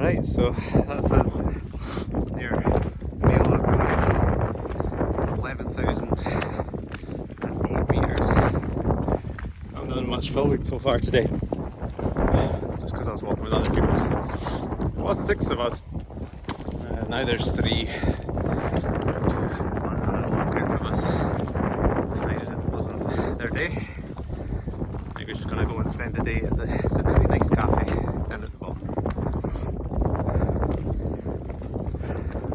Alright, so this is your Meall 11,008 metres. I haven't done much filming so far today, just because I was walking with other people. There was 6 of us, now there's 3. One group of us decided it wasn't their day. I think we're just going to go and spend the day at the really nice cafe down at the bottom.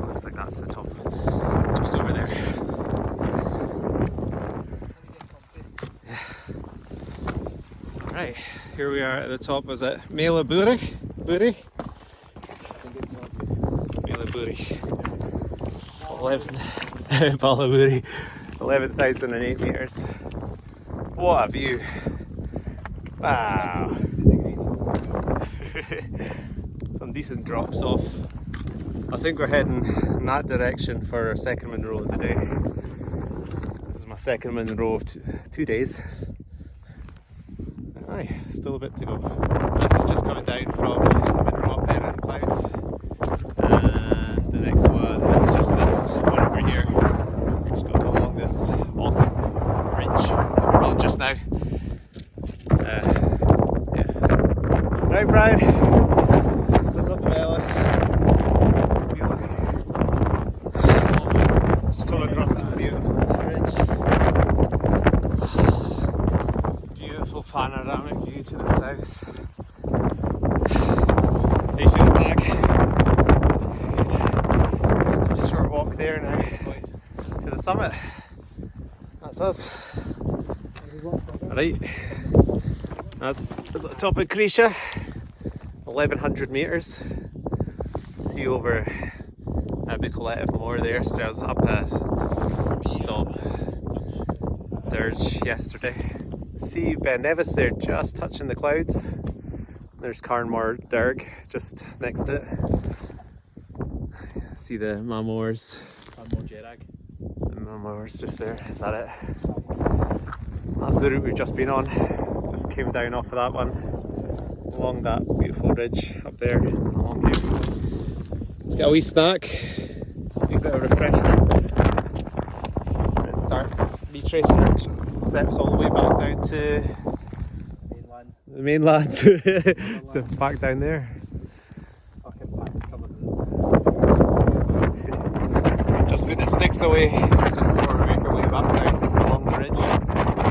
Looks like that's the top, just over there. Yeah. Right, here we are at the top. Was it Meall Meall 11,008 metres. What a view! Wow! Some decent drops off. I think we're heading in that direction for our second Monroe of the day. This is my second Monroe of 2 days. Aye, still a bit to go. This is just coming down from Monroe up there in the clouds. And the next one is just this one over here. Just got to go along this awesome ridge that we're on just now. Yeah. Right, Brian. This is up the valley. Just coming across this beautiful ridge. Beautiful panoramic view to the south. Station attack. Just a short walk there now to the summit. That's us. Right. That's at the top of Creise, 1100 metres. See over a bit of more there, so I was up a stop Dirge yesterday. See Ben Nevis there just touching the clouds. There's Carnmore Derg just next to it. See the Mamors. The Mamors just there, is that it? That's the route we've just been on. Just came down off of that one, along that beautiful ridge up there, along here. Let's get a wee snack, a wee bit of refreshments, and start retracing our steps all the way back down to the mainland. Back down there. Just put the sticks away just before we make our way back down along the ridge,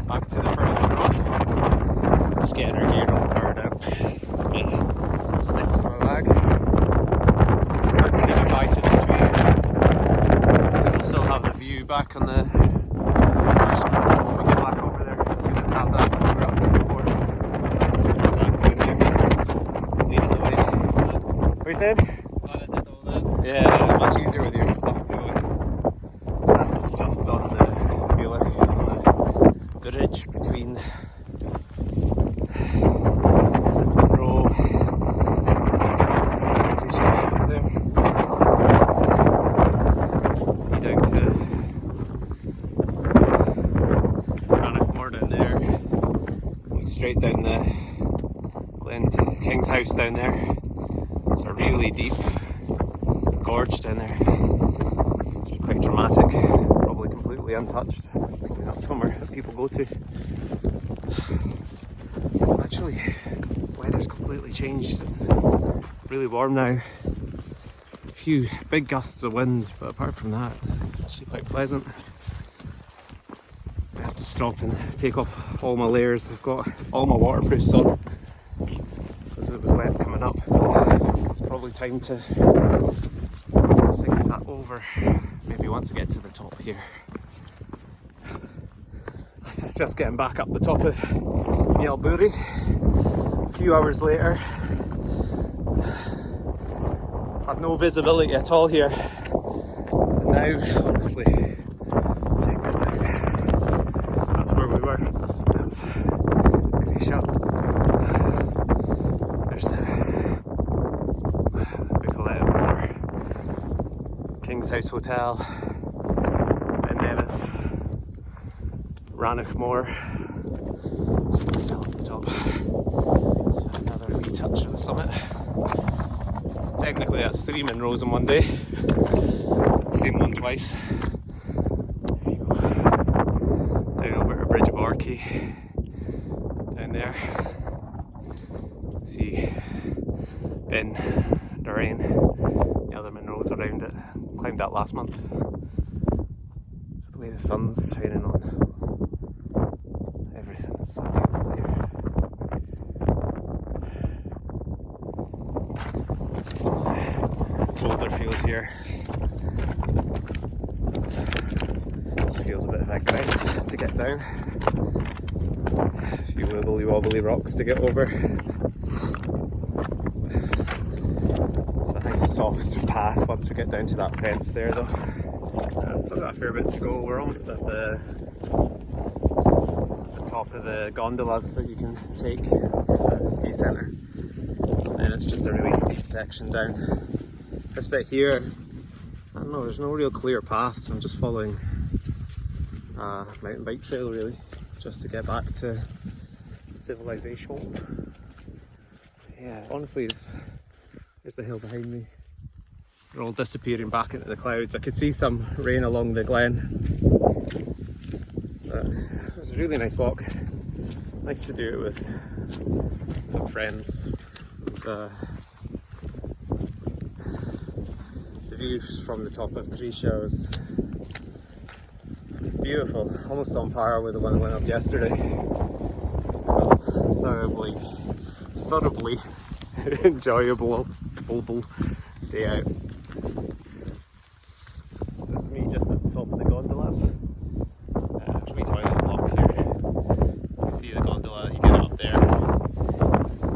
back to the first one. Just getting our gear all sorted out. Sticks in my bag. Let's say goodbye to this view. We'll still have the view back on the first one when we get back over there, because we didn't have that when we were up there before. Leading the way. What are you saying? Yeah, much easier with your stuff going. This is just on the Meall, on the ridge between this Monroe there. See down to Glencoe down there. Look straight down the King's house down there. It's a really deep gorge down there. It's quite dramatic, probably completely untouched. It's not somewhere that people go to. Actually, the weather's completely changed. It's really warm now. A few big gusts of wind, but apart from that, it's actually quite pleasant. I have to stop and take off all my layers. I've got all my waterproofs on because it was wet coming up. It's probably time to think that over, maybe once I get to the top here. This is just getting back up the top of Meall. A few hours later. Had no visibility at all here. And now, honestly, check this out. That's where we were. That's Creise up. There's the big Glencoe, King's House Hotel, Ben Nevis, Rannochmore. Still at the top. So another wee touch of the summit. So to technically that's 3 Munros in one day. Same one twice. There you go. Down over to Bridge of Archie. Down there. See Ben, Lorraine, the other Munros around it. Climbed that last month. Just the way the sun's shining on everything is so beautiful here. This is boulder field here. This feels a bit of a grind to get down. A few wibbly wobbly rocks to get over. It's a nice soft path once we get down to that fence there though. Still got a fair bit to go. We're almost at the top of the gondolas that you can take from the ski centre. And it's just a really steep section down. This bit here, I don't know, there's no real clear path, so I'm just following a mountain bike trail really, just to get back to civilization. Yeah, honestly, there's the hill behind me. They're all disappearing back into the clouds. I could see some rain along the glen. But it was a really nice walk. Nice to do it with some friends. The views from the top of Creise was beautiful, almost on par with the one that went up yesterday. So thoroughly enjoyable day out. This is me just at the top of the gondolas. There's a wee toilet block here. You can see the gondola, you get it up there.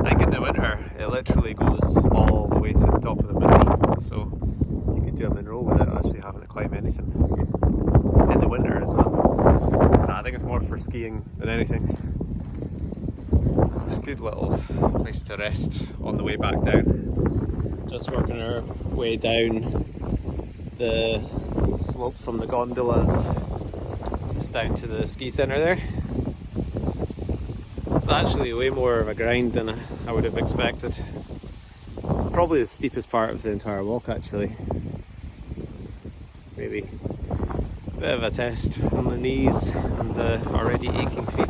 I think in the winter it literally goes all the way to the top of the mountain, so you can do a Munro without actually having to climb anything in the winter as well. I think it's more for skiing than anything. A good little place to rest on the way back down. Just working our way down the slope from the gondolas just down to the ski centre there. It's actually way more of a grind than I would have expected. It's probably the steepest part of the entire walk actually. Maybe a bit of a test on the knees and the already aching feet.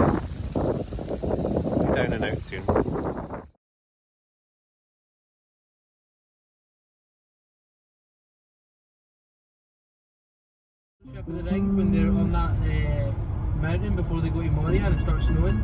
Down and out soon. Up in the ring when they're on that mountain before they go to Moria and it starts snowing.